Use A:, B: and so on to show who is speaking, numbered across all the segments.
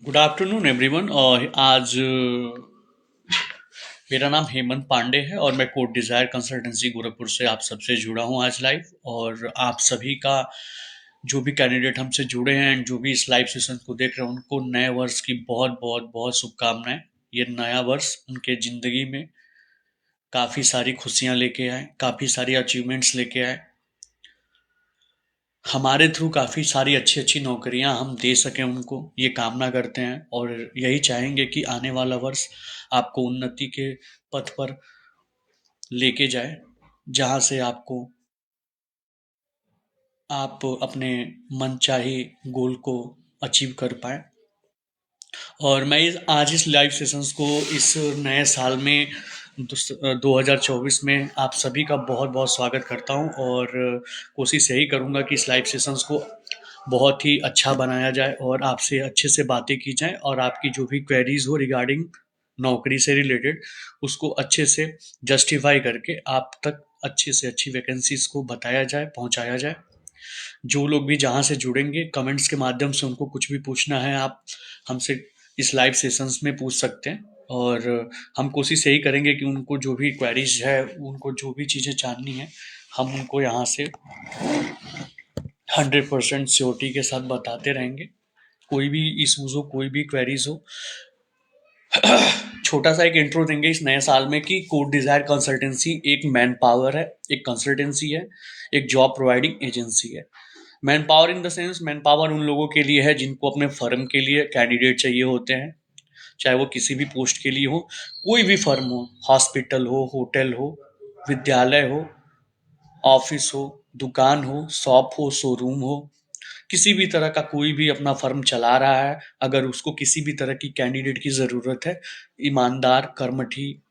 A: Good afternoon everyone. और आज मेरा नाम हेमंत पांडे है और मैं कोड डिज़ायर कंसल्टेंसी गोरखपुर से आप सबसे जुड़ा हूँ आज लाइव। और आप सभी का जो भी कैंडिडेट हमसे जुड़े हैं एंड जो भी इस लाइव सेशन को देख रहे हैं उनको नए वर्ष की बहुत बहुत बहुत शुभकामनाएं। ये नया वर्ष उनके ज़िंदगी में काफ़ी सारी खुशियाँ लेके आए, काफ़ी सारी अचीवमेंट्स लेके आए, हमारे थ्रू काफ़ी सारी अच्छी अच्छी नौकरियां हम दे सकें उनको, ये कामना करते हैं। और यही चाहेंगे कि आने वाला वर्ष आपको उन्नति के पथ पर लेके जाए, जहां से आपको आप अपने मनचाही गोल को अचीव कर पाए। और मैं आज इस लाइव सेशंस को इस नए साल में 2024 में आप सभी का बहुत बहुत स्वागत करता हूं। और कोशिश यही करूंगा कि इस लाइव सेशंस को बहुत ही अच्छा बनाया जाए और आपसे अच्छे से बातें की जाए और आपकी जो भी क्वेरीज हो रिगार्डिंग नौकरी से रिलेटेड उसको अच्छे से जस्टिफाई करके आप तक अच्छे से अच्छी वैकेंसीज को बताया जाए, पहुंचाया जाए। जो लोग भी जहाँ से जुड़ेंगे कमेंट्स के माध्यम से उनको कुछ भी पूछना है आप हमसे इस लाइव सेशंस में पूछ सकते हैं। और हम कोशिश यही करेंगे कि उनको जो भी क्वेरीज है, उनको जो भी चीज़ें जाननी है, हम उनको यहाँ से 100% श्योरिटी के साथ बताते रहेंगे। कोई भी इशूज हो, कोई भी क्वेरीज हो, छोटा सा एक इंट्रो देंगे इस नए साल में कि कोड डिजायर कंसल्टेंसी एक मैन पावर है, एक कंसल्टेंसी है, एक जॉब प्रोवाइडिंग एजेंसी है। Man power in the sense, man power उन लोगों के लिए है जिनको अपने फर्म के लिए कैंडिडेट चाहिए होते हैं, चाहे वो किसी भी पोस्ट के लिए हो, कोई भी फर्म हो, हॉस्पिटल हो, होटल हो, विद्यालय हो, ऑफिस हो, दुकान हो, शॉप हो, शोरूम हो, किसी भी तरह का कोई भी अपना फर्म चला रहा है, अगर उसको किसी भी तरह की कैंडिडेट की ज़रूरत है, ईमानदार, कर्मठी,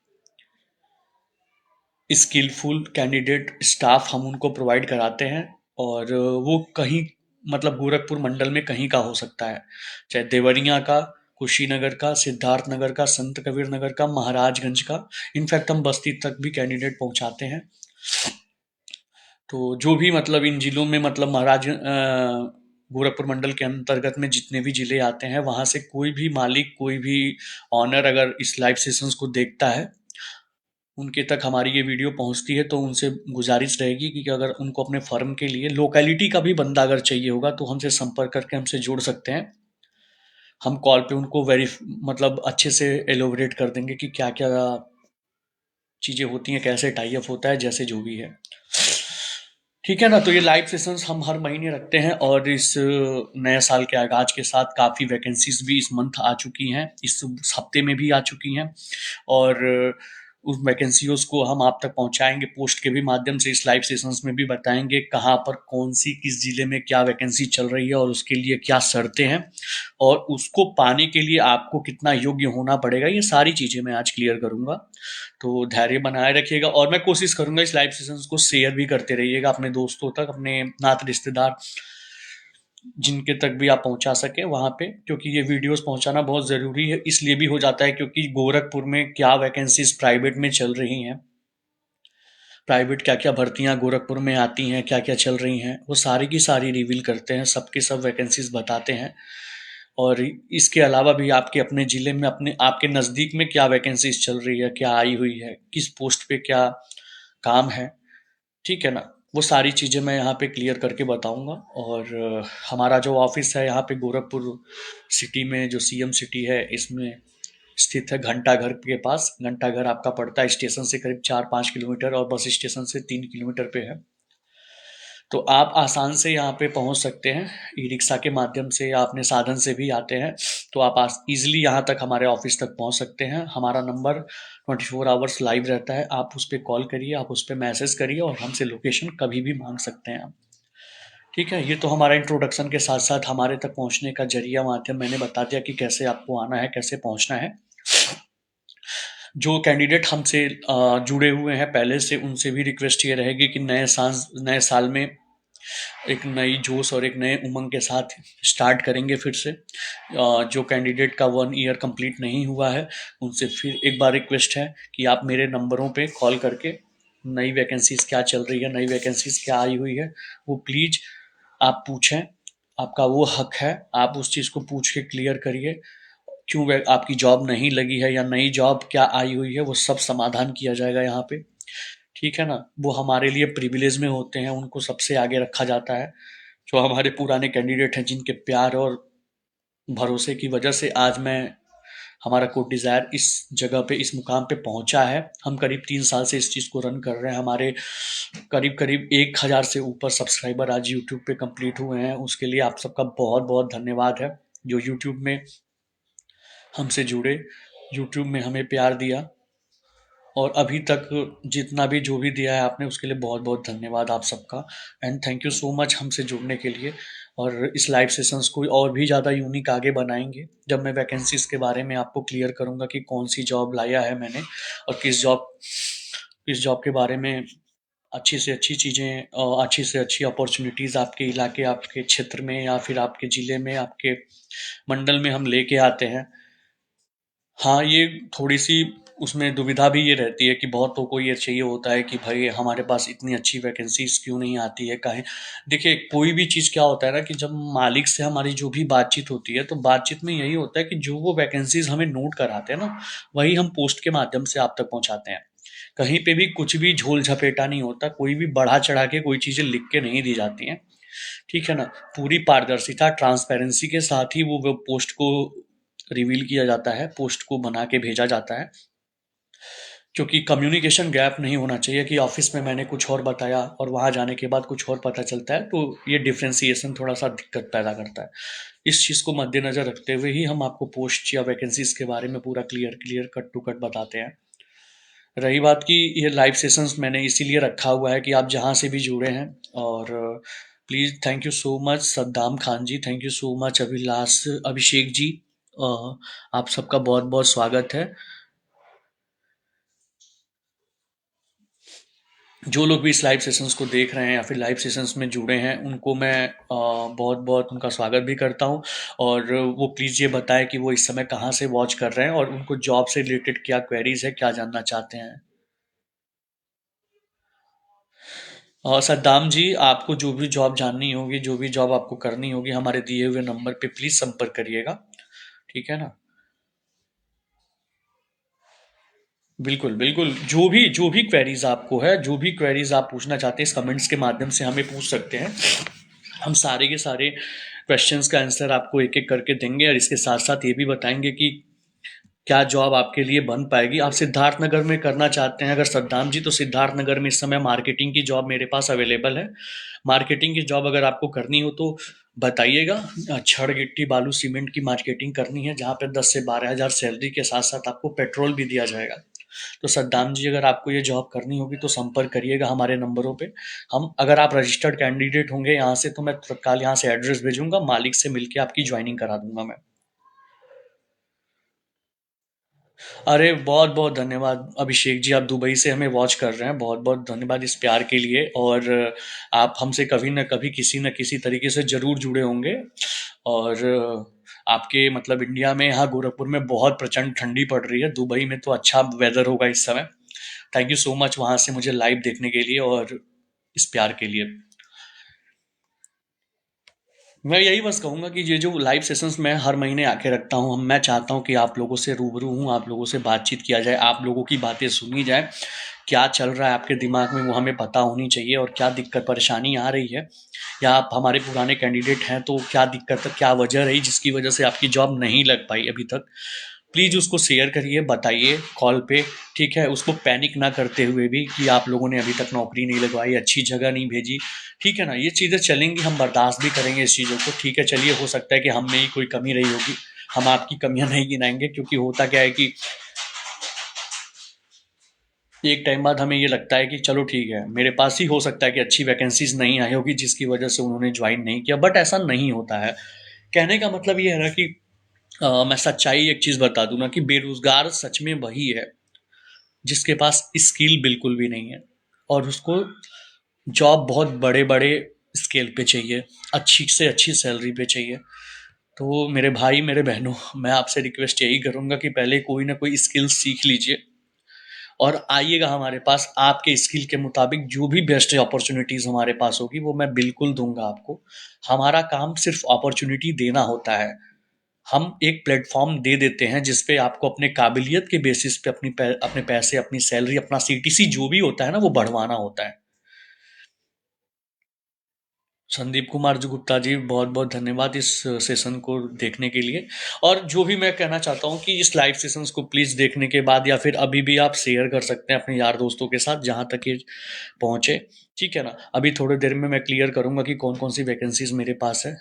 A: स्किलफुल कैंडिडेट स्टाफ हम उनको प्रोवाइड कराते हैं। और वो कहीं मतलब गोरखपुर मंडल में कहीं का हो सकता है, चाहे देवरिया का, कुशीनगर का, सिद्धार्थ नगर का, संत कबीर नगर का, महाराजगंज का, इनफैक्ट हम बस्ती तक भी कैंडिडेट पहुंचाते हैं। तो जो भी मतलब इन जिलों में मतलब गोरखपुर मंडल के अंतर्गत में जितने भी जिले आते हैं वहां से कोई भी मालिक, कोई भी ऑनर अगर इस लाइव सेशंस को देखता है, उनके तक हमारी ये वीडियो पहुंचती है तो उनसे गुजारिश रहेगी कि अगर उनको अपने फर्म के लिए लोकेलिटी का भी बंदा अगर चाहिए होगा तो हमसे संपर्क करके हमसे जुड़ सकते हैं। हम कॉल पे उनको मतलब अच्छे से एलोबरेट कर देंगे कि क्या क्या चीज़ें होती हैं, कैसे टाई अप होता है, जैसे जो भी है। ठीक है ना। तो ये लाइव सेशंस हम हर महीने रखते हैं और इस नए साल के आगाज के साथ काफ़ी वैकेंसीज भी इस मंथ आ चुकी हैं, इस हफ्ते में भी आ चुकी हैं। और उस वैकेंसीज को हम आप तक पहुंचाएंगे पोस्ट के भी माध्यम से। इस लाइव सेशंस में भी बताएंगे कहाँ पर कौन सी किस जिले में क्या वैकेंसी चल रही है और उसके लिए क्या शर्तें हैं और उसको पाने के लिए आपको कितना योग्य होना पड़ेगा, ये सारी चीज़ें मैं आज क्लियर करूंगा। तो धैर्य बनाए रखिएगा और मैं कोशिश करूंगा इस लाइव सेशंस को शेयर भी करते रहिएगा अपने दोस्तों तक, अपने नात रिश्तेदार जिनके तक भी आप पहुंचा सके वहां पे, क्योंकि ये वीडियोस पहुंचाना बहुत ज़रूरी है। इसलिए भी हो जाता है क्योंकि गोरखपुर में क्या वैकेंसीज प्राइवेट में चल रही हैं, प्राइवेट क्या क्या भर्तियां गोरखपुर में आती हैं, क्या क्या चल रही हैं, वो सारी की सारी रिवील करते हैं, सबके सब वैकेंसीज बताते हैं। और इसके अलावा भी आपके अपने ज़िले में, अपने आपके नज़दीक में क्या वैकेंसीज चल रही है, क्या आई हुई है, किस पोस्ट पे क्या काम है, ठीक है ना। वो सारी चीज़ें मैं यहाँ पे क्लियर करके बताऊंगा। और हमारा जो ऑफिस है यहाँ पे गोरखपुर सिटी में, जो सीएम सिटी है, इसमें स्थित है घंटाघर के पास। घंटाघर आपका पड़ता है स्टेशन से करीब 4-5 किलोमीटर और बस स्टेशन से 3 किलोमीटर पे है। तो आप आसान से यहाँ पे पहुँच सकते हैं, ई रिक्शा के माध्यम से या अपने साधन से भी आते हैं तो आप इजीली यहाँ तक हमारे ऑफिस तक पहुँच सकते हैं। हमारा नंबर 24 आवर्स लाइव रहता है, आप उस पर कॉल करिए, आप उस पर मैसेज करिए और हमसे लोकेशन कभी भी मांग सकते हैं आप। ठीक है, ये तो हमारा इंट्रोडक्शन के साथ साथ हमारे तक पहुँचने का जरिया माध्यम मैंने बता दिया कि कैसे आपको आना है, कैसे पहुँचना है। जो कैंडिडेट हमसे जुड़े हुए हैं पहले से, उनसे भी रिक्वेस्ट ये रहेगी कि नए साल में एक नई जोश और एक नए उमंग के साथ स्टार्ट करेंगे फिर से। जो कैंडिडेट का 1 ईयर कंप्लीट नहीं हुआ है उनसे फिर एक बार रिक्वेस्ट है कि आप मेरे नंबरों पे कॉल करके नई वैकेंसीज क्या चल रही है, नई वैकेंसीज क्या आई हुई है, वो प्लीज़ आप पूछें। आपका वो हक है, आप उस चीज़ को पूछ के क्लियर करिए। क्यों वे आपकी जॉब नहीं लगी है या नई जॉब क्या आई हुई है, वो सब समाधान किया जाएगा यहाँ पे। ठीक है ना? वो हमारे लिए प्रिविलेज में होते हैं, उनको सबसे आगे रखा जाता है। जो हमारे पुराने कैंडिडेट हैं, जिनके प्यार और भरोसे की वजह से आज मैं हमारा कोड डिज़ायर इस जगह पे, इस मुकाम पे पहुंचा है। हम करीब 3 साल से इस चीज़ को रन कर रहे हैं। हमारे करीब करीब 1,000 से ऊपर सब्सक्राइबर आज यूट्यूब पे कंप्लीट हुए हैं। उसके लिए आप सबका बहुत बहुत धन्यवाद है, जो यूट्यूब में हमसे जुड़े, यूट्यूब में हमें प्यार दिया, और अभी तक जितना भी जो भी दिया है आपने, उसके लिए बहुत बहुत धन्यवाद आप सबका। And thank you so much हमसे जुड़ने के लिए। और इस लाइव सेशंस को और भी ज़्यादा यूनिक आगे बनाएंगे, जब मैं वैकेंसीज़ के बारे में आपको क्लियर करूँगा कि कौन सी जॉब लाया है मैंने, और किस जॉब के बारे में अच्छी से अच्छी चीज़ें, अच्छी से अच्छी अपॉर्चुनिटीज़ आपके इलाके, आपके क्षेत्र में, या फिर आपके ज़िले में, आपके मंडल में हम लेके आते हैं। हाँ, ये थोड़ी-सी उसमें दुविधा भी ये रहती है कि बहुतों को ये चाहिए होता है कि भाई हमारे पास इतनी अच्छी वैकेंसीज़ क्यों नहीं आती है, काहे। देखिए, कोई भी चीज़ क्या होता है ना, कि जब मालिक से हमारी जो भी बातचीत होती है, तो बातचीत में यही होता है कि जो वो वैकेंसीज़ हमें नोट कराते हैं ना, वही हम पोस्ट के माध्यम से आप तक पहुँचाते हैं। कहीं पे भी कुछ भी झोल-झपेटा नहीं होता, कोई भी बढ़ा-चढ़ा के कोई चीज़ें लिख के नहीं दी जाती हैं। ठीक है ना? पूरी पारदर्शिता, ट्रांसपेरेंसी के साथ ही वो पोस्ट को रिवील किया जाता है, पोस्ट को बना के भेजा जाता है। क्योंकि कम्युनिकेशन गैप नहीं होना चाहिए कि ऑफिस में मैंने कुछ और बताया और वहाँ जाने के बाद कुछ और पता चलता है, तो ये डिफरेंशिएशन थोड़ा-सा दिक्कत पैदा करता है। इस चीज़ को मद्देनज़र रखते हुए ही हम आपको पोस्ट या वैकेंसीज़ के बारे में पूरा clear clear, cut to cut बताते हैं। रही बात की, ये लाइव सेशंस मैंने इसीलिए रखा हुआ है कि आप जहाँ से भी जुड़े हैं, और please thank you so much Saddam Khan ji, thank you so much Abhishek ji. आप सबका बहुत-बहुत स्वागत है। जो लोग भी इस लाइव सेशंस को देख रहे हैं या फिर लाइव सेशंस में जुड़े हैं, उनको मैं बहुत-बहुत उनका स्वागत भी करता हूँ। और वो प्लीज़ ये बताएँ कि वो इस समय कहाँ से वॉच कर रहे हैं, और उनको जॉब से रिलेटेड क्या क्वेरीज़ है, क्या जानना चाहते हैं। सद्दाम जी, आपको जो भी जॉब जाननी होगी, जो भी जॉब आपको करनी होगी, हमारे दिए हुए नंबर पे प्लीज़ संपर्क करिएगा। ठीक है ना? बिल्कुल, बिल्कुल। जो भी क्वेरीज़ आपको है, जो भी क्वेरीज़ आप पूछना चाहते हैं, इस कमेंट्स के माध्यम से हमें पूछ सकते हैं। हम सारे के सारे क्वेश्चंस का आंसर आपको एक-एक करके देंगे, और इसके साथ-साथ ये भी बताएँगे कि क्या जॉब आपके लिए बन पाएगी। आप सिद्धार्थ नगर में करना चाहते हैं अगर सद्दाम जी, तो सिद्धार्थ नगर में इस समय मार्केटिंग की जॉब मेरे पास अवेलेबल है। मार्केटिंग की जॉब अगर आपको करनी हो तो बताइएगा। छड़, गिट्टी, बालू, सीमेंट की मार्केटिंग करनी है, जहाँ पे 10 से 12 हज़ार सैलरी के साथ-साथ आपको पेट्रोल भी दिया जाएगा। तो सद्दाम जी, अगर आपको ये जॉब करनी होगी तो संपर्क करिएगा हमारे नंबरों पे। हम, अगर आप रजिस्टर्ड कैंडिडेट होंगे यहाँ से, तो मैं तत्काल यहाँ से एड्रेस भेजूँगा, मालिक से मिलके आपकी जॉइनिंग करा दूँगा मैं। अरे बहुत बहुत धन्यवाद अभिषेक जी, आप दुबई से हमें वॉच कर रहे हैं, बहुत बहुत धन्यवाद इस प्यार के लिए। और आप हमसे कभी न कभी किसी न किसी तरीके से ज़रूर जुड़े होंगे। और आपके मतलब इंडिया में, यहाँ गोरखपुर में बहुत प्रचंड ठंडी पड़ रही है, दुबई में तो अच्छा वेदर होगा इस समय। थैंक यू सो मच वहाँ से मुझे लाइव देखने के लिए और इस प्यार के लिए। मैं यही बस कहूँगा कि ये जो लाइव सेशंस मैं हर महीने आके रखता हूँ, मैं चाहता हूँ कि आप लोगों से रूबरू हूँ, आप लोगों से बातचीत किया जाए, आप लोगों की बातें सुनी जाए। क्या चल रहा है आपके दिमाग में, वो हमें पता होनी चाहिए, और क्या दिक्कत परेशानी आ रही है, या आप हमारे पुराने कैंडिडेट हैं तो क्या दिक्कत है, क्या वजह रही जिसकी वजह से आपकी जॉब नहीं लग पाई अभी तक। प्लीज़ उसको शेयर करिए, बताइए कॉल पे। ठीक है? उसको पैनिक ना करते हुए भी कि आप लोगों ने अभी तक नौकरी नहीं लगवाई, अच्छी जगह नहीं भेजी। ठीक है ना? ये चीज़ें चलेंगी, हम बर्दाश्त भी करेंगे इस चीज़ों को। ठीक है, चलिए, हो सकता है कि हम में ही कोई कमी रही होगी, हम आपकी कमियाँ नहीं गिनाएँगे, क्योंकि होता क्या है कि एक टाइम बाद हमें ये लगता है कि चलो ठीक है, मेरे पास ही हो सकता है कि अच्छी वैकेंसीज़ नहीं आई होगी जिसकी वजह से उन्होंने जॉइन नहीं किया, बट ऐसा नहीं होता है। कहने का मतलब ये है ना कि मैं सच्चाई एक चीज़ बता दूँ ना, कि बेरोज़गार सच में वही है जिसके पास स्किल बिल्कुल भी नहीं है, और उसको जॉब बहुत बड़े-बड़े स्केल पे चाहिए, अच्छी से अच्छी सैलरी पे चाहिए। तो मेरे भाई, मेरे बहनों, मैं आपसे रिक्वेस्ट यही करूँगा कि पहले कोई ना कोई स्किल सीख लीजिए, और आइएगा हमारे पास। आपके स्किल के मुताबिक जो भी बेस्ट अपॉर्चुनिटीज़ हमारे पास होगी, वो मैं बिल्कुल दूँगा आपको। हमारा काम सिर्फ़ अपॉर्चुनिटी देना होता है। हम एक प्लेटफॉर्म दे देते हैं जिस पे आपको अपने काबिलियत के बेसिस पे अपने पैसे, अपनी सैलरी, अपना सीटीसी जो भी होता है ना, वो बढ़वाना होता है। संदीप कुमार जी गुप्ता जी, बहुत बहुत धन्यवाद इस सेशन को देखने के लिए। और जो भी मैं कहना चाहता हूँ कि इस लाइव सेशंस को प्लीज़ देखने के बाद या फिर अभी भी आप शेयर कर सकते हैं अपने यार दोस्तों के साथ जहाँ तक ये पहुँचे। ठीक है ना? अभी थोड़ी देर में मैं क्लियर करूँगा कि कौन कौन सी वैकेंसीज मेरे पास है।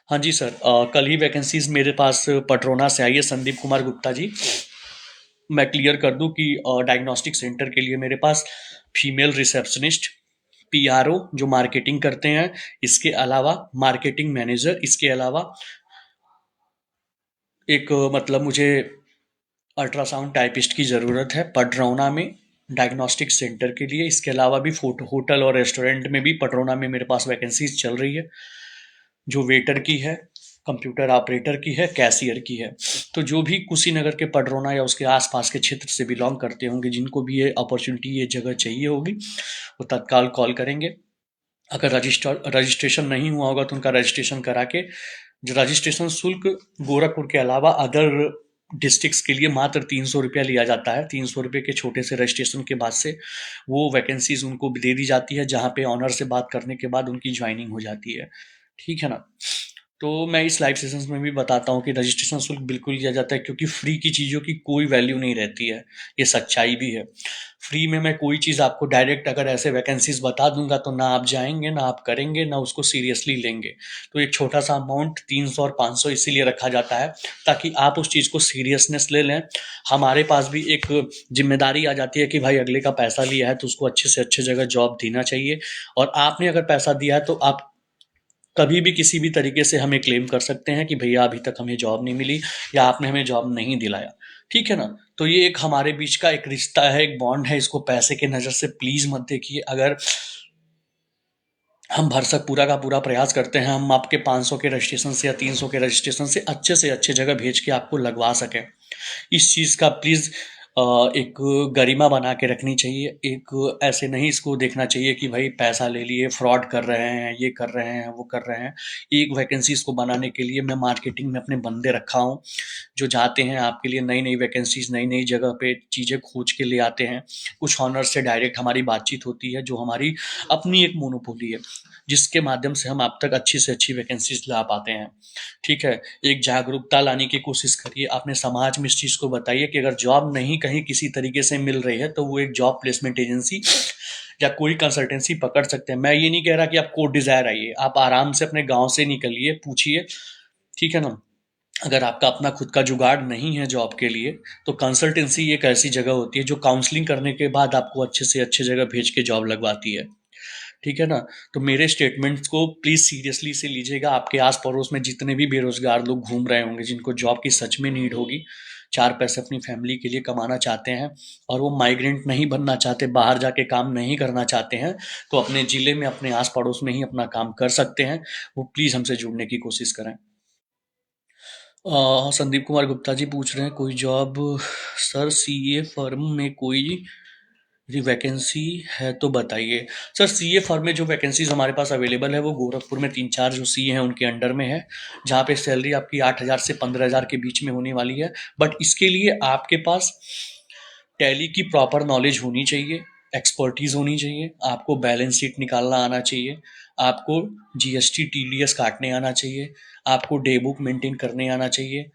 A: हाँ जी सर, कल ही वैकेंसीज मेरे पास पटरोना से आई है संदीप कुमार गुप्ता जी। मैं क्लियर कर दूं कि डायग्नोस्टिक सेंटर के लिए मेरे पास फीमेल रिसेप्शनिस्ट, पीआरओ जो मार्केटिंग करते हैं, इसके अलावा मार्केटिंग मैनेजर, इसके अलावा एक मतलब मुझे अल्ट्रासाउंड टाइपिस्ट की ज़रूरत है पटरौना में डायग्नोस्टिक सेंटर के लिए। इसके अलावा भी फोटो होटल और रेस्टोरेंट में भी पटरौना में मेरे पास वैकेंसीज चल रही है, जो वेटर की है, कंप्यूटर ऑपरेटर की है, कैशियर की है। तो जो भी कुशीनगर के पडरौना या उसके आसपास के क्षेत्र से बिलोंग करते होंगे, जिनको भी ये अपॉर्चुनिटी, ये जगह चाहिए होगी, वो तत्काल कॉल करेंगे। अगर रजिस्ट्रेशन नहीं हुआ होगा तो उनका रजिस्ट्रेशन करा के, जो रजिस्ट्रेशन शुल्क गोरखपुर के अलावा अदर डिस्ट्रिक्ट्स के लिए मात्र 300 रुपया लिया जाता है। 300 रुपये के छोटे से रजिस्ट्रेशन के बाद से वो वैकेंसीज उनको दे दी जाती है, जहाँ पे ऑनर से बात करने के बाद उनकी ज्वाइनिंग हो जाती है। ठीक है ना? तो मैं इस लाइव सेशंस में भी बताता हूँ कि रजिस्ट्रेशन शुल्क बिल्कुल लिया जाता है, क्योंकि फ्री की चीज़ों की कोई वैल्यू नहीं रहती है। ये सच्चाई भी है। फ्री में मैं कोई चीज़ आपको डायरेक्ट अगर ऐसे वैकेंसीज बता दूंगा तो ना आप जाएंगे, ना आप करेंगे, ना उसको सीरियसली लेंगे। तो एक छोटा सा अमाउंट 300 और 500 इसीलिए रखा जाता है ताकि आप उस चीज़ को सीरियसनेस ले लें। हमारे पास भी एक जिम्मेदारी आ जाती है कि भाई अगले का पैसा लिया है तो उसको अच्छे से अच्छे जगह जॉब देना चाहिए। और आपने अगर पैसा दिया है तो आप कभी भी किसी भी तरीके से हमें क्लेम कर सकते हैं कि भैया अभी तक हमें जॉब नहीं मिली या आपने हमें जॉब नहीं दिलाया। ठीक है ना? तो ये एक हमारे बीच का एक रिश्ता है, एक बॉन्ड है। इसको पैसे के नज़र से प्लीज़ मत देखिए। अगर हम भरसक पूरा का पूरा प्रयास करते हैं हम आपके 500 के रजिस्ट्रेशन से या 300 के रजिस्ट्रेशन से अच्छे जगह भेज के आपको लगवा सकें। इस चीज़ का प्लीज़ एक गरिमा बना के रखनी चाहिए। एक ऐसे नहीं इसको देखना चाहिए कि भाई पैसा ले लिए, फ्रॉड कर रहे हैं, ये कर रहे हैं, वो कर रहे हैं। एक वैकेंसीज़ को बनाने के लिए मैं मार्केटिंग में अपने बंदे रखा हूँ, जो जाते हैं आपके लिए नई-नई वैकेंसीज़, नई-नई जगह पे चीज़ें खोज के ले आते हैं। कुछ ऑनर्स से डायरेक्ट हमारी बातचीत होती है, जो हमारी अपनी एक मोनोपोली है, जिसके माध्यम से हम आप तक अच्छी से अच्छी वैकेंसीज़ ला पाते हैं। ठीक है? एक जागरूकता लाने की कोशिश करिए, अपने समाज में इस चीज़ को बताइए कि अगर जॉब नहीं कहीं किसी तरीके से मिल रही है तो वो एक जॉब प्लेसमेंट एजेंसी या कोई कंसल्टेंसी पकड़ सकते हैं। मैं ये नहीं कह रहा कि आप कोड डिज़ायर आइए, आप आराम से अपने गांव से निकलिए, पूछिए। ठीक है ना? अगर आपका अपना खुद का जुगाड़ नहीं है जॉब के लिए, तो कंसल्टेंसी एक ऐसी जगह होती है जो काउंसलिंग करने के बाद आपको अच्छे से अच्छे जगह भेज के जॉब लगवाती है। ठीक है ना? तो मेरे स्टेटमेंट्स को प्लीज़ सीरियसली से लीजिएगा। आपके आस पड़ोस में जितने भी बेरोजगार लोग घूम रहे होंगे, जिनको जॉब की सच में नीड होगी, चार पैसे अपनी फैमिली के लिए कमाना चाहते हैं और वो माइग्रेंट नहीं बनना चाहते, बाहर जाके काम नहीं करना चाहते हैं, तो अपने ज़िले में अपने आस पड़ोस में ही अपना काम कर सकते हैं। वो प्लीज़ हमसे जुड़ने की कोशिश करें। संदीप कुमार गुप्ता जी पूछ रहे हैं कोई जॉब सर सीए फर्म में कोई यदि वैकेंसी है तो बताइए। सर सीए फर्म में जो वैकेंसीज हमारे पास अवेलेबल है वो गोरखपुर में 3-4 जो सीए हैं उनके अंडर में है, जहाँ पे सैलरी आपकी 8,000 से 15,000 के बीच में होने वाली है। बट इसके लिए आपके पास टैली की प्रॉपर नॉलेज होनी चाहिए, एक्सपर्टीज होनी चाहिए, आपको बैलेंस शीट निकालना आना चाहिए, आपको जीएसटी टीडीएस काटने आना चाहिए, आपको डे बुक मेंटेन करने आना चाहिए।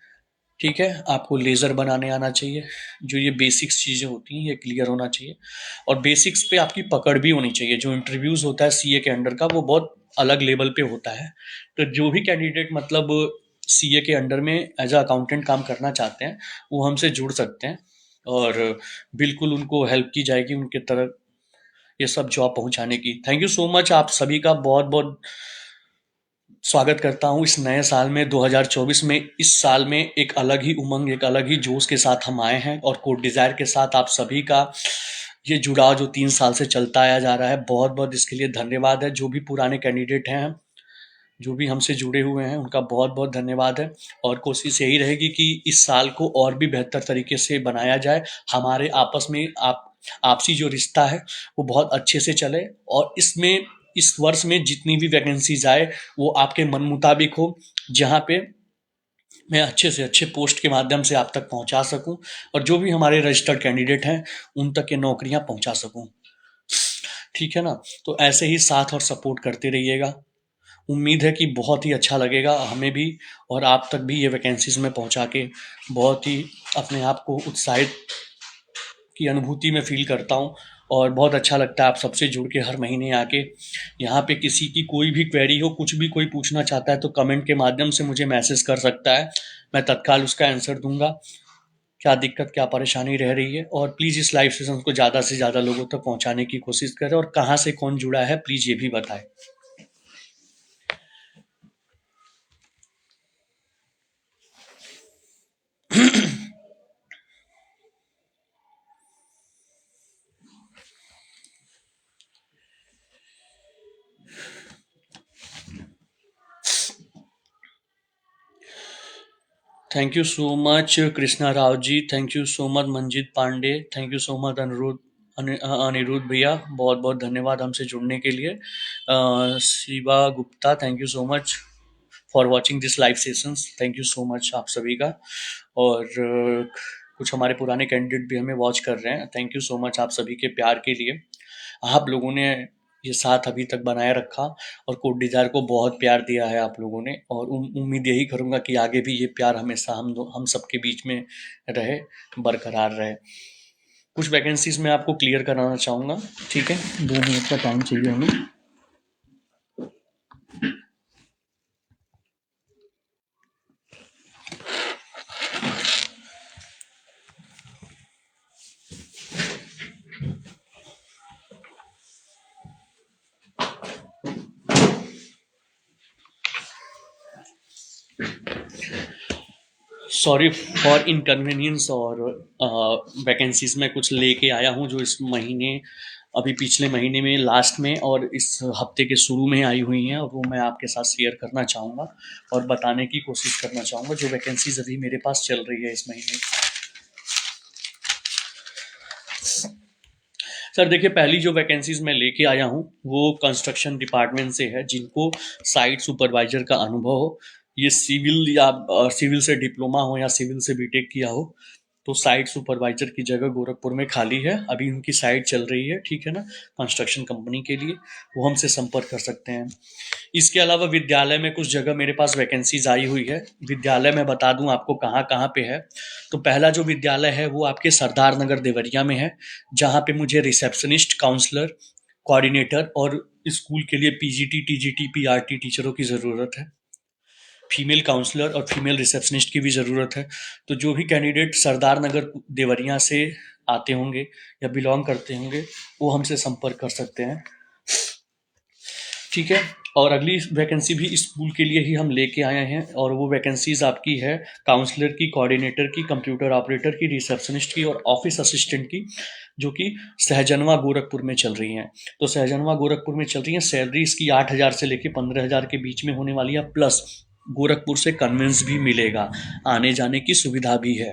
A: ठीक है? आपको लेज़र बनाने आना चाहिए। जो ये बेसिक्स चीज़ें होती हैं ये क्लियर होना चाहिए और बेसिक्स पे आपकी पकड़ भी होनी चाहिए। जो इंटरव्यूज़ होता है सीए के अंडर का वो बहुत अलग लेवल पे होता है। तो जो भी कैंडिडेट मतलब सीए के अंडर में एज अ अकाउंटेंट काम करना चाहते हैं, वो हमसे जुड़ सकते हैं और बिल्कुल उनको हेल्प की जाएगी उनके तरफ ये सब जॉब पहुंचाने की। Thank you so much. आप सभी का बहुत बहुत स्वागत करता हूँ इस नए साल में 2024 में। इस साल में एक अलग ही उमंग, एक अलग ही जोश के साथ हम आए हैं और कोड डिज़ायर के साथ आप सभी का ये जुड़ाव जो 3 साल से चलता आया जा रहा है, बहुत बहुत इसके लिए धन्यवाद है। जो भी पुराने कैंडिडेट हैं, जो भी हमसे जुड़े हुए हैं, उनका बहुत बहुत धन्यवाद है और कोशिश यही रहेगी कि इस साल को और भी बेहतर तरीके से बनाया जाए। हमारे आपस में आपसी जो रिश्ता है वो बहुत अच्छे से चले और इसमें इस वर्ष में जितनी भी वैकेंसीज आए वो आपके मन मुताबिक हो, जहाँ पे मैं अच्छे से अच्छे पोस्ट के माध्यम से आप तक पहुंचा सकूं और जो भी हमारे रजिस्टर्ड कैंडिडेट हैं उन तक ये नौकरियां पहुंचा सकूं। ठीक है ना? तो ऐसे ही साथ और सपोर्ट करते रहिएगा। उम्मीद है कि बहुत ही अच्छा लगेगा हमें भी और आप तक भी ये वैकेंसीज में पहुंचा के बहुत ही अपने आप को उत्साहित की अनुभूति में फील करता हूँ और बहुत अच्छा लगता है आप सबसे जुड़ के हर महीने आके। यहाँ पे किसी की कोई भी क्वेरी हो, कुछ भी कोई पूछना चाहता है तो कमेंट के माध्यम से मुझे मैसेज कर सकता है, मैं तत्काल उसका आंसर दूंगा। क्या दिक्कत, क्या परेशानी रह रही है, और प्लीज़ इस लाइव सेशन को ज़्यादा से ज़्यादा लोगों तक पहुँचाने की कोशिश करें और कहाँ से कौन जुड़ा है प्लीज़ ये भी बताएं। Thank you so much Krishna Rao ji, thank you so much Manjeet Pandey, thank you so much Aniruddh भैया, बहुत बहुत धन्यवाद हमसे जुड़ने के लिए। Shiva Gupta, thank you so much for watching this live sessions, thank you so much आप सभी का। और कुछ हमारे पुराने कैंडिडेट भी हमें वॉच कर रहे हैं, थैंक यू सो मच आप सभी के प्यार के लिए। आप लोगों ने ये साथ अभी तक बनाए रखा और कोड डिज़ायर को बहुत प्यार दिया है आप लोगों ने, और उम्मीद यही करूँगा कि आगे भी ये प्यार हमेशा हम सबके बीच में रहे, बरकरार रहे। कुछ वैकेंसीज मैं आपको क्लियर कराना चाहूँगा, ठीक है? 2 मिनट का टाइम चाहिए हमें। सॉरी फॉर इनकन्वीनियंस, और वैकेंसीज में कुछ लेके आया हूँ जो इस महीने, अभी पिछले महीने में लास्ट में और इस हफ्ते के शुरू में आई हुई हैं, और वो मैं आपके साथ शेयर करना चाहूँगा और बताने की कोशिश करना चाहूँगा जो वैकेंसीज अभी मेरे पास चल रही है इस महीने। सर देखिए, पहली जो वैकेंसीज मैं लेके आया हूँ वो कंस्ट्रक्शन डिपार्टमेंट से है, जिनको साइट सुपरवाइजर का अनुभव हो, ये सिविल या सिविल से डिप्लोमा हो या सिविल से बीटेक किया हो, तो साइट सुपरवाइजर की जगह गोरखपुर में खाली है, अभी उनकी साइट चल रही है, ठीक है ना, कंस्ट्रक्शन कंपनी के लिए, वो हमसे संपर्क कर सकते हैं। इसके अलावा विद्यालय में कुछ जगह मेरे पास वैकेंसीज आई हुई है। विद्यालय में बता दूं आपको कहाँ कहाँ पे है। तो पहला जो विद्यालय है वो आपके सरदार नगर देवरिया में है, जहाँ पे मुझे रिसेप्शनिस्ट, काउंसलर, कोऑर्डिनेटर और स्कूल के लिए पीजीटी, टीजीटी, पीआरटी टीचरों की ज़रूरत है। फीमेल काउंसलर और फीमेल रिसेप्शनिस्ट की भी ज़रूरत है। तो जो भी कैंडिडेट सरदार नगर देवरिया से आते होंगे या बिलोंग करते होंगे वो हमसे संपर्क कर सकते हैं, ठीक है। और अगली वैकेंसी भी स्कूल के लिए ही हम लेके आए हैं, और वो वैकेंसीज आपकी है काउंसलर की, कोऑर्डिनेटर की, कंप्यूटर ऑपरेटर की, रिसेप्शनिस्ट की और ऑफिस असिस्टेंट की, जो कि सहजनवा गोरखपुर में चल रही हैं। तो सहजनवा गोरखपुर में चल रही हैं, सैलरी इसकी 8,000 से लेकर 15,000 के बीच में होने वाली है, प्लस गोरखपुर से कन्वेंस भी मिलेगा, आने जाने की सुविधा भी है।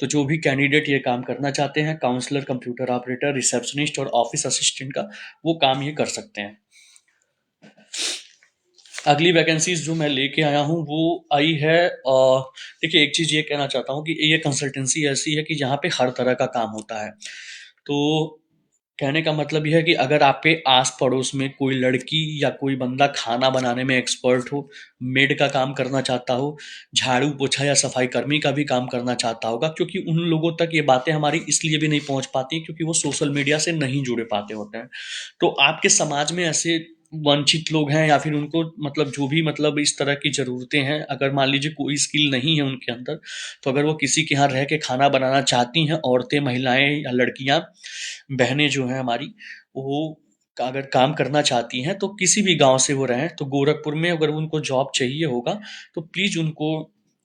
A: तो जो भी कैंडिडेट ये काम करना चाहते हैं, काउंसलर, कंप्यूटर ऑपरेटर, रिसेप्शनिस्ट और ऑफिस असिस्टेंट का, वो काम ये कर सकते हैं। अगली वैकेंसीज जो मैं लेके आया हूँ वो आई है, देखिए एक चीज़ ये कहना चाहता हूँ कि ये कंसल्टेंसी ऐसी है कि जहाँ पे हर तरह का काम होता है। तो कहने का मतलब ये है कि अगर आपके आस पड़ोस में कोई लड़की या कोई बंदा खाना बनाने में एक्सपर्ट हो, मेड का काम करना चाहता हो, झाड़ू पोछा या सफाई कर्मी का भी काम करना चाहता होगा, क्योंकि उन लोगों तक ये बातें हमारी इसलिए भी नहीं पहुंच पाती क्योंकि वो सोशल मीडिया से नहीं जुड़े पाते होते हैं। तो आपके समाज में ऐसे वंचित लोग हैं या फिर उनको मतलब जो भी मतलब इस तरह की ज़रूरतें हैं, अगर मान लीजिए कोई स्किल नहीं है उनके अंदर, तो अगर वो किसी के यहाँ रह के खाना बनाना चाहती हैं, औरतें, महिलाएं या लड़कियां, बहनें जो हैं हमारी, वो अगर काम करना चाहती हैं तो किसी भी गांव से वो रहें, तो गोरखपुर में अगर उनको जॉब चाहिए होगा तो प्लीज़ उनको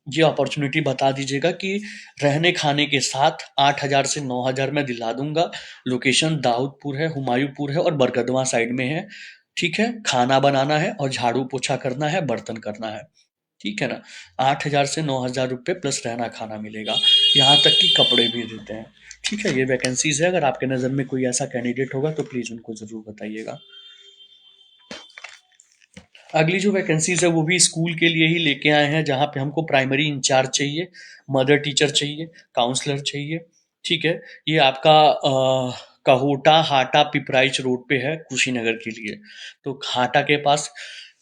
A: ये अपॉर्चुनिटी बता दीजिएगा कि रहने खाने के साथ 8,000 से 9,000 मैं दिला दूंगा। लोकेशन दाऊदपुर है, हुमायूंपुर है और बरगदवा साइड में है, ठीक है। खाना बनाना है और झाड़ू पोछा करना है, बर्तन करना है, ठीक है ना। 8,000 से 9,000 रुपये प्लस रहना खाना मिलेगा, यहाँ तक कि कपड़े भी देते हैं, ठीक है। ये वैकेंसीज है, अगर आपके नज़र में कोई ऐसा कैंडिडेट होगा तो प्लीज़ उनको ज़रूर बताइएगा। अगली जो वैकेंसीज है वो भी स्कूल के लिए ही लेके आए हैं, जहाँ पे हमको प्राइमरी इंचार्ज चाहिए, मदर टीचर चाहिए, काउंसलर चाहिए। ठीक है, ये आपका कहोटा हाटा पिपराइच रोड पे है, कुशीनगर के लिए। तो हाटा के पास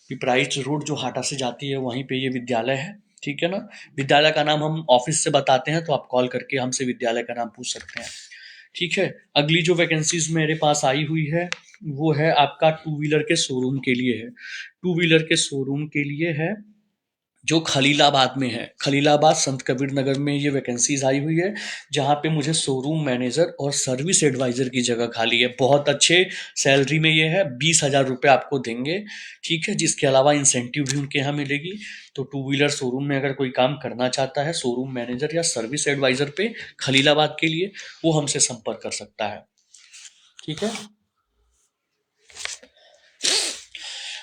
A: पिपराइच रोड जो हाटा से जाती है वहीं पे ये विद्यालय है। ठीक है ना। विद्यालय का नाम हम ऑफिस से बताते हैं, तो आप कॉल करके हमसे विद्यालय का नाम पूछ सकते हैं। ठीक है। अगली जो वैकेंसीज मेरे पास आई हुई है वो है आपका टू व्हीलर के शोरूम के लिए है। टू व्हीलर के शोरूम के लिए है जो खलीलाबाद में है। खलीलाबाद संत कबीर नगर में ये वैकेंसीज आई हुई है, जहाँ पे मुझे शोरूम मैनेजर और सर्विस एडवाइजर की जगह खाली है। बहुत अच्छे सैलरी में ये है, 20,000 रुपये आपको देंगे। ठीक है, जिसके अलावा इंसेंटिव भी उनके यहाँ मिलेगी। तो टू व्हीलर शोरूम में अगर कोई काम करना चाहता है शोरूम मैनेजर या सर्विस एडवाइजर पे खलीलाबाद के लिए, वो हमसे संपर्क कर सकता है। ठीक है।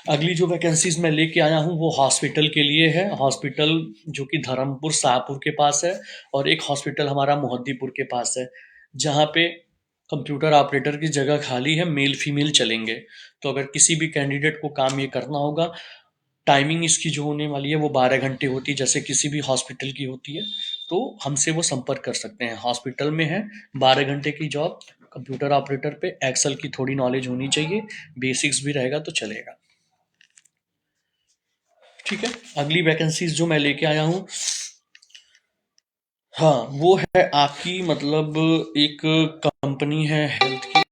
A: अगली जो वैकेंसीज मैं लेके आया हूँ वो हॉस्पिटल के लिए है। हॉस्पिटल जो कि धर्मपुर शाहपुर के पास है, और एक हॉस्पिटल हमारा मोहद्दीपुर के पास है, जहाँ पे कंप्यूटर ऑपरेटर की जगह खाली है, मेल फीमेल चलेंगे। तो अगर किसी भी कैंडिडेट को काम ये करना होगा, टाइमिंग इसकी जो होने वाली है वो 12 घंटे होती है, जैसे किसी भी हॉस्पिटल की होती है। तो हमसे वो संपर्क कर सकते हैं। हॉस्पिटल में है, 12 घंटे की जॉब। कंप्यूटर ऑपरेटर पे एक्सेल की थोड़ी नॉलेज होनी चाहिए, बेसिक्स भी रहेगा तो चलेगा। ठीक है। अगली वैकेंसीज जो मैं लेके आया हूँ, हाँ, वो है आपकी मतलब एक कंपनी है हेल्थ की।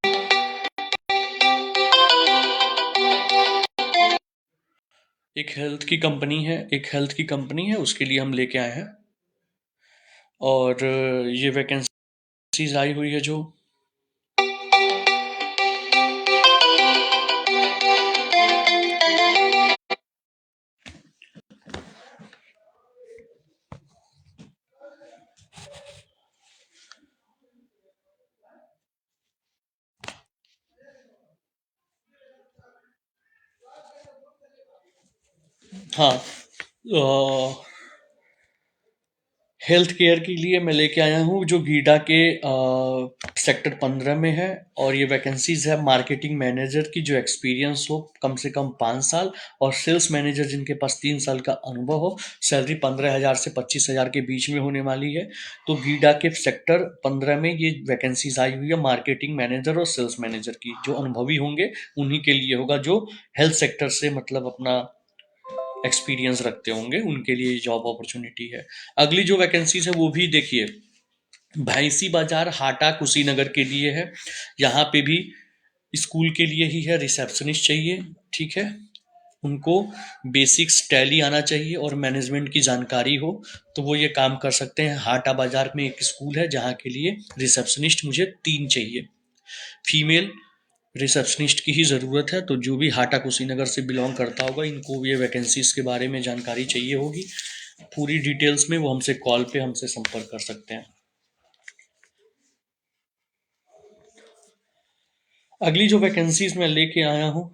A: एक हेल्थ की कंपनी है, उसके लिए हम लेके आए हैं। और ये वैकेंसीज आई हुई है जो, हाँ, हेल्थ केयर के लिए मैं लेके आया हूँ जो गीडा के सेक्टर 15 में है। और ये वैकेंसीज है मार्केटिंग मैनेजर की, जो एक्सपीरियंस हो कम से कम 5 साल, और सेल्स मैनेजर जिनके पास 3 साल का अनुभव हो। सैलरी 15,000 से 25,000 के बीच में होने वाली है। तो गीडा के सेक्टर 15 में ये वैकेंसीज आई हुई है मार्केटिंग मैनेजर और सेल्स मैनेजर की। जो अनुभवी होंगे उन्हीं के लिए होगा, जो हेल्थ सेक्टर से मतलब अपना एक्सपीरियंस रखते होंगे, उनके लिए जॉब अपॉर्चुनिटी है। अगली जो वैकेंसीज है वो भी देखिए, भैंसी बाजार हाटा कुशीनगर के लिए है। यहाँ पे भी स्कूल के लिए ही है, रिसेप्शनिस्ट चाहिए। ठीक है। उनको बेसिक्स टैली आना चाहिए और मैनेजमेंट की जानकारी हो, तो वो ये काम कर सकते हैं। हाटा बाजार में एक स्कूल है जहाँ के लिए रिसेप्शनिस्ट मुझे 3 चाहिए। फीमेल रिसेप्शनिस्ट की ही ज़रूरत है। तो जो भी हाटा कुशीनगर से बिलोंग करता होगा, इनको ये वैकेंसीज के बारे में जानकारी चाहिए होगी। पूरी डिटेल्स में वो हमसे कॉल पे हमसे संपर्क कर सकते हैं। अगली जो वैकेंसीज मैं लेके आया हूँ,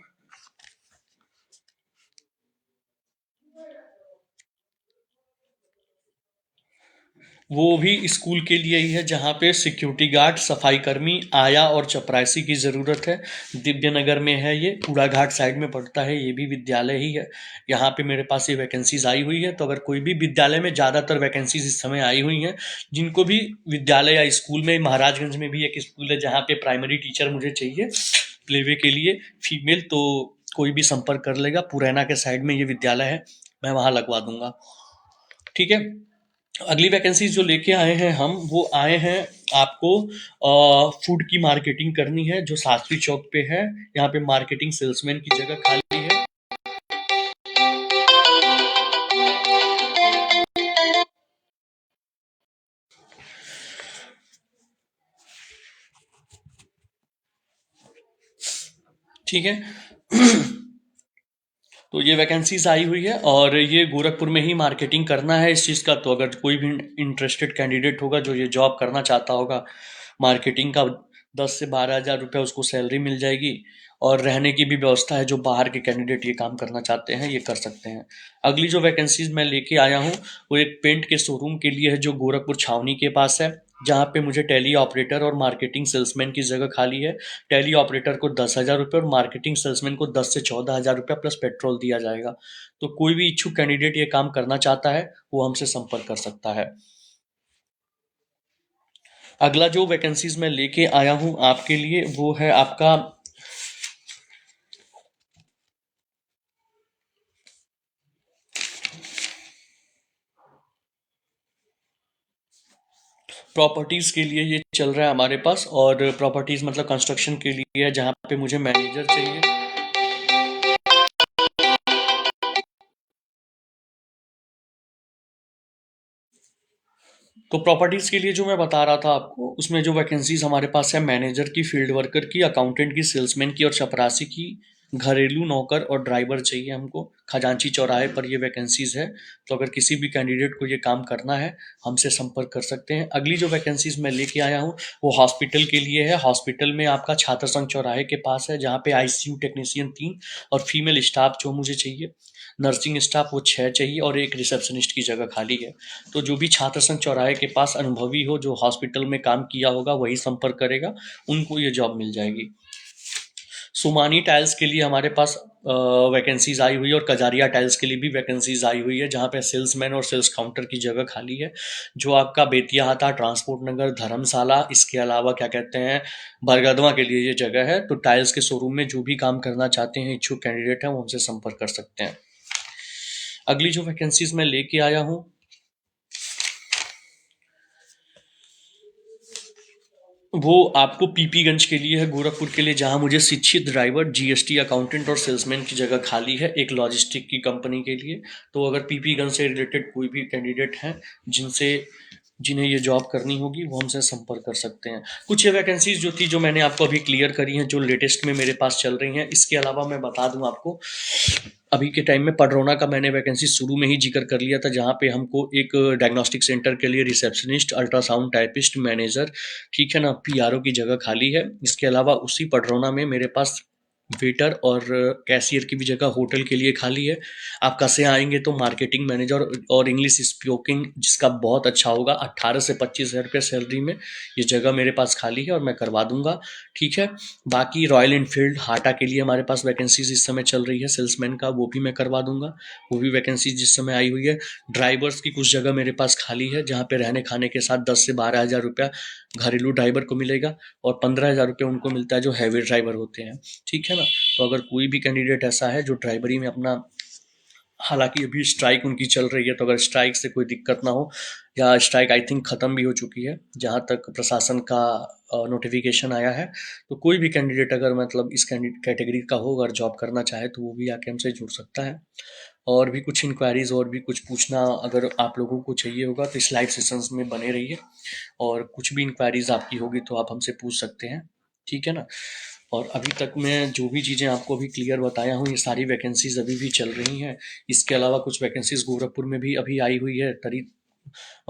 A: वो भी स्कूल के लिए ही है, जहाँ पे सिक्योरिटी गार्ड, सफाई कर्मी, आया और चपरासी की ज़रूरत है। दिव्यनगर में है, ये कूड़ा घाट साइड में पड़ता है, ये भी विद्यालय ही है। यहाँ पे मेरे पास ये वैकेंसीज आई हुई है। तो अगर कोई भी विद्यालय में, ज़्यादातर वैकेंसीज इस समय आई हुई हैं, जिनको भी विद्यालय या स्कूल में, महाराजगंज में भी एक स्कूल है जहाँ पे प्राइमरी टीचर मुझे चाहिए प्लेवे के लिए फीमेल, तो कोई भी संपर्क कर लेगा। पुरैना के साइड में ये विद्यालय है, मैं वहाँ लगवा दूंगा। ठीक है। अगली वैकेंसीज जो लेके आए हैं हम, वो आए हैं आपको फूड की मार्केटिंग करनी है, जो शास्त्री चौक पे है। यहाँ पे मार्केटिंग सेल्समैन की जगह खाली है। ठीक है। तो ये वैकेंसीज आई हुई है, और ये गोरखपुर में ही मार्केटिंग करना है इस चीज़ का। तो अगर कोई भी इंटरेस्टेड कैंडिडेट होगा जो ये जॉब करना चाहता होगा मार्केटिंग का, 10 से 12 हज़ार रुपये उसको सैलरी मिल जाएगी। और रहने की भी व्यवस्था है, जो बाहर के कैंडिडेट ये काम करना चाहते हैं ये कर सकते हैं। अगली जो वैकेंसीज मैं लेके आया हूँ वो एक पेंट के शोरूम के लिए है, जो गोरखपुर छावनी के पास है। जहाँ पे मुझे टेली ऑपरेटर और मार्केटिंग सेल्समैन की जगह खाली है। टेली ऑपरेटर को 10,000 रुपये और मार्केटिंग सेल्समैन को 10 से 14 हज़ार रुपया प्लस पेट्रोल दिया जाएगा। तो कोई भी इच्छुक कैंडिडेट ये काम करना चाहता है वो हमसे संपर्क कर सकता है। अगला जो वैकेंसीज मैं लेके आया हूँ आपके लिए वो है आपका प्रॉपर्टीज के लिए। ये चल रहा है हमारे पास, और प्रॉपर्टीज मतलब कंस्ट्रक्शन के लिए है, जहाँ पे मुझे मैनेजर चाहिए। तो प्रॉपर्टीज के लिए जो मैं बता रहा था आपको, उसमें जो वैकेंसीज हमारे पास है मैनेजर की, फील्ड वर्कर की, अकाउंटेंट की, सेल्समैन की और चपरासी की, घरेलू नौकर और ड्राइवर चाहिए हमको। खजांची चौराहे पर ये वैकेंसीज है। तो अगर किसी भी कैंडिडेट को ये काम करना है हमसे संपर्क कर सकते हैं। अगली जो वैकेंसीज मैं लेके आया हूँ वो हॉस्पिटल के लिए है। हॉस्पिटल में आपका छात्र संघ चौराहे के पास है, जहाँ पे आईसीयू टेक्नीशियन 3 और फीमेल स्टाफ जो मुझे चाहिए। नर्सिंग स्टाफ वो 6 चाहिए और एक रिसेप्शनिस्ट की जगह खाली है। तो जो भी छात्र संघ चौराहे के पास अनुभवी हो, जो हॉस्पिटल में काम किया होगा, वही संपर्क करेगा, उनको ये जॉब मिल जाएगी। सुमानी टाइल्स के लिए हमारे पास वैकेंसीज आई हुई है, और कजारिया टाइल्स के लिए भी वैकेंसीज आई हुई है, जहाँ पे सेल्समैन और सेल्स काउंटर की जगह खाली है। जो आपका बेतिया हाता, ट्रांसपोर्ट नगर, धर्मशाला, इसके अलावा क्या कहते हैं, बरगदवा के लिए ये जगह है। तो टाइल्स के शोरूम में जो भी काम करना चाहते हैं इच्छुक कैंडिडेट हैं वो हमसे संपर्क कर सकते हैं। अगली जो वैकेंसीज मैं लेके आया हूँ वो आपको पीपीगंज के लिए है, गोरखपुर के लिए, जहां मुझे शिक्षित ड्राइवर, जीएसटी अकाउंटेंट और सेल्समैन की जगह खाली है, एक लॉजिस्टिक की कंपनी के लिए। तो अगर पीपीगंज से रिलेटेड कोई भी कैंडिडेट हैं जिनसे जिन्हें ये जॉब करनी होगी वो हमसे संपर्क कर सकते हैं। कुछ ये वैकेंसीज जो थी जो मैंने आपको अभी क्लियर करी हैं, जो लेटेस्ट में मेरे पास चल रही हैं। इसके अलावा मैं बता दूं आपको, अभी के टाइम में पडरौना का मैंने वैकेंसी शुरू में ही जिक्र कर लिया था, जहाँ पे हमको एक डायग्नोस्टिक सेंटर के लिए रिसेप्शनिस्ट, अल्ट्रासाउंड टाइपिस्ट, मैनेजर, ठीक है ना, पीआरओ की जगह खाली है। इसके अलावा उसी पडरौना में मेरे पास वेटर और कैशियर की भी जगह होटल के लिए खाली है। आप कैसे आएंगे तो मार्केटिंग मैनेजर और इंग्लिश स्पीकिंग जिसका बहुत अच्छा होगा, 18 से 25 हज़ार रुपये सैलरी में ये जगह मेरे पास खाली है और मैं करवा दूंगा। ठीक है। बाकी रॉयल इनफील्ड हाटा के लिए हमारे पास वैकेंसीज इस समय चल रही है, सेल्समैन का, वो भी मैं करवा दूंगा। वो भी वैकेंसी जिस समय आई हुई है। ड्राइवर्स की कुछ जगह मेरे पास खाली है, जहाँ पे रहने खाने के साथ 10 से 12 हज़ार रुपया घरेलू ड्राइवर को मिलेगा, और 15 हज़ार रुपये उनको मिलता है जो हैवी ड्राइवर होते हैं। ठीक है ना। तो अगर कोई भी कैंडिडेट ऐसा है जो ड्राइवरी में अपना, हालांकि अभी स्ट्राइक उनकी चल रही है, तो अगर स्ट्राइक से कोई दिक्कत ना हो, या स्ट्राइक आई थिंक ख़त्म भी हो चुकी है जहाँ तक प्रशासन का नोटिफिकेशन आया है, तो कोई भी कैंडिडेट अगर मतलब इस कैटेगरी का हो, अगर जॉब करना चाहे तो वो भी आके हमसे जुड़ सकता है। और भी कुछ इंक्वायरीज और भी कुछ पूछना अगर आप लोगों को चाहिए होगा तो इस लाइव सेशंस में बने रहिए, और कुछ भी इंक्वायरीज आपकी होगी तो आप हमसे पूछ सकते हैं। ठीक है ना। और अभी तक मैं जो भी चीज़ें आपको अभी क्लियर बताया हूँ, ये सारी वैकेंसीज अभी भी चल रही हैं। इसके अलावा कुछ वैकेंसीज गोरखपुर में भी अभी आई हुई है। तरी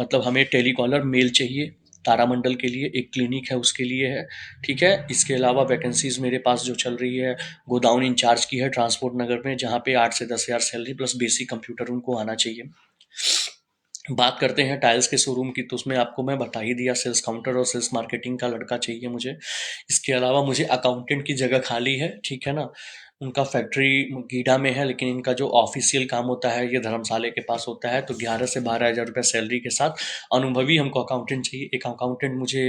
A: मतलब हमें टेलीकॉलर मेल चाहिए, तारामंडल के लिए एक क्लिनिक है उसके लिए है। ठीक है। इसके अलावा वैकेंसीज मेरे पास जो चल रही है गोडाउन इंचार्ज की है ट्रांसपोर्ट नगर में, जहाँ पे 8 से 10 हज़ार सैलरी प्लस बेसिक कंप्यूटर उनको आना चाहिए। बात करते हैं टाइल्स के शोरूम की, तो उसमें आपको मैं बता ही दिया, सेल्स काउंटर और सेल्स मार्केटिंग का लड़का चाहिए मुझे। इसके अलावा मुझे अकाउंटेंट की जगह खाली है। ठीक है ना। उनका फैक्ट्री गीडा में है, लेकिन इनका जो ऑफिशियल काम होता है ये धर्मशाले के पास होता है। तो 11 से 12 हज़ार रुपये सैलरी के साथ अनुभवी हमको अकाउंटेंट चाहिए। एक अकाउंटेंट मुझे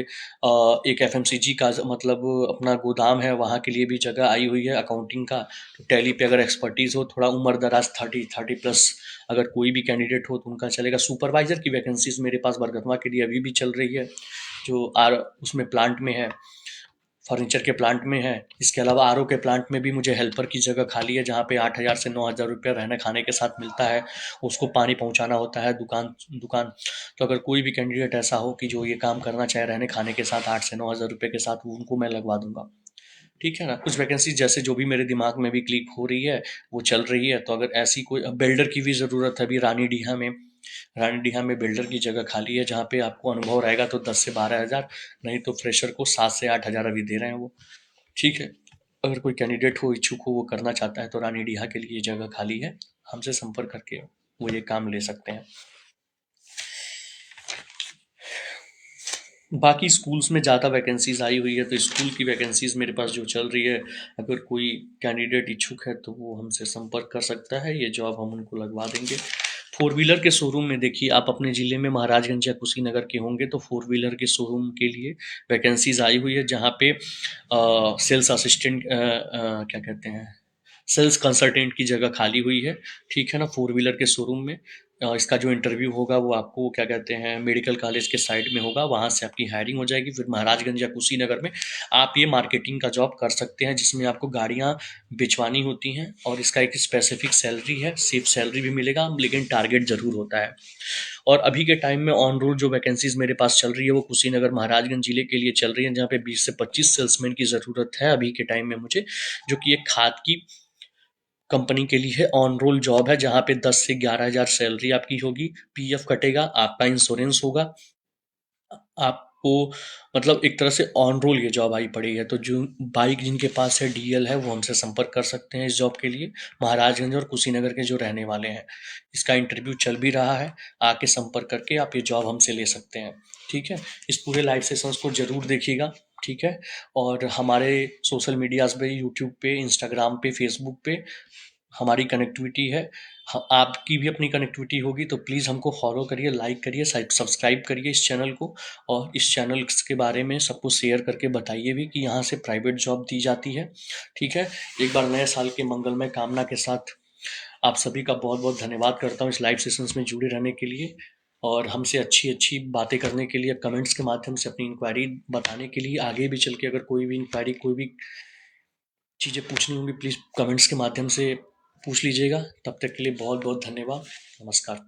A: एक एफएमसीजी का मतलब अपना गोदाम है, वहाँ के लिए भी जगह आई हुई है अकाउंटिंग का। तो टैली पे अगर एक्सपर्टीज़ हो, थोड़ा उम्र दराज 30 प्लस अगर कोई भी कैंडिडेट हो तो उनका चलेगा। सुपरवाइजर की वैकेंसीज मेरे पास बरगदवा के लिए अभी भी चल रही है, जो आर उसमें प्लांट में है, फर्नीचर के प्लांट में है। इसके अलावा आरओ के प्लांट में भी मुझे हेल्पर की जगह खाली है, जहाँ पे 8 हज़ार से 9 हज़ार रुपया रहने खाने के साथ मिलता है। उसको पानी पहुँचाना होता है दुकान दुकान। तो अगर कोई भी कैंडिडेट ऐसा हो कि जो ये काम करना चाहे रहने खाने के साथ 8 से 9 हज़ार रुपये के साथ, वो उनको मैं लगवा दूंगा। ठीक है ना। कुछ वैकेंसी जैसे जो भी मेरे दिमाग में भी क्लिक हो रही है वो चल रही है। तो अगर ऐसी कोई बिल्डर की भी ज़रूरत है, अभी रानीडीहा में बिल्डर की जगह खाली है, जहाँ पे आपको अनुभव रहेगा तो 10 से 12 हज़ार, नहीं तो फ्रेशर को 7 से 8 हज़ार अभी दे रहे हैं वो। ठीक है। अगर कोई कैंडिडेट हो, इच्छुक हो, वो करना चाहता है तो रानीडीहा के लिए जगह खाली है, हमसे संपर्क करके वो ये काम ले सकते हैं। बाकी स्कूल्स में ज़्यादा वैकेंसीज़ आई हुई है, तो स्कूल की वैकेंसीज़ मेरे पास जो चल रही है, अगर कोई कैंडिडेट इच्छुक है तो वो हमसे संपर्क कर सकता है, ये जॉब हम उनको लगवा देंगे। फोर व्हीलर के शोरूम में देखिए, आप अपने ज़िले में महाराजगंज या कुशीनगर के होंगे तो फोर व्हीलर के शोरूम के लिए वैकेंसीज़ आई हुई है, जहाँ पे सेल्स असिस्टेंट क्या कहते हैं, सेल्स कंसल्टेंट की जगह खाली हुई है, ठीक है ना, फोर व्हीलर के शोरूम में। इसका जो इंटरव्यू होगा वो आपको क्या कहते हैं, मेडिकल कॉलेज के साइड में होगा, वहाँ से आपकी हायरिंग हो जाएगी। फिर महाराजगंज या कुशीनगर में आप ये मार्केटिंग का जॉब कर सकते हैं, जिसमें आपको गाड़ियाँ बिचवानी होती हैं, और इसका एक स्पेसिफिक सैलरी है, सिर्फ सैलरी भी मिलेगा, लेकिन टारगेट ज़रूर होता है। और अभी के टाइम में ऑन रोल जो वैकेंसीज मेरे पास चल रही है वो कुशीनगर महाराजगंज जिले के लिए चल रही है, जहाँ पे 20 से 25 सेल्समैन की ज़रूरत है अभी के टाइम में मुझे, जो कि एक खाद की कंपनी के लिए ऑन रोल जॉब है, जहाँ पे 10 से 11 हज़ार सैलरी आपकी होगी, पीएफ कटेगा, आपका इंश्योरेंस होगा, आपको मतलब एक तरह से ऑन रोल ये जॉब आई पड़ी है। तो जो बाइक जिनके पास है, डीएल है, वो हमसे संपर्क कर सकते हैं इस जॉब के लिए, महाराजगंज और कुशीनगर के जो रहने वाले हैं। इसका इंटरव्यू चल भी रहा है, आके संपर्क करके आप ये जॉब हमसे ले सकते हैं, ठीक है। इस पूरे लाइव सेशंस को ज़रूर देखिएगा, ठीक है। और हमारे सोशल मीडियाज़ पे, यूट्यूब पे, इंस्टाग्राम पे, फेसबुक पे हमारी कनेक्टिविटी है। आपकी भी अपनी कनेक्टिविटी होगी, तो प्लीज़ हमको फॉलो करिए, लाइक करिए, सब्सक्राइब करिए इस चैनल को, और इस चैनल के बारे में सबको शेयर करके बताइए भी कि यहाँ से प्राइवेट जॉब दी जाती है, ठीक है। एक बार नए साल के मंगलमय कामना के साथ आप सभी का बहुत बहुत धन्यवाद करता हूँ इस लाइव सेशंस में जुड़े रहने के लिए, और हमसे अच्छी अच्छी बातें करने के लिए, कमेंट्स के माध्यम से अपनी इंक्वायरी बताने के लिए। आगे भी चल के अगर कोई भी इंक्वायरी, कोई भी चीज़ें पूछनी होंगी, प्लीज़ कमेंट्स के माध्यम से पूछ लीजिएगा। तब तक के लिए बहुत बहुत धन्यवाद। नमस्कार।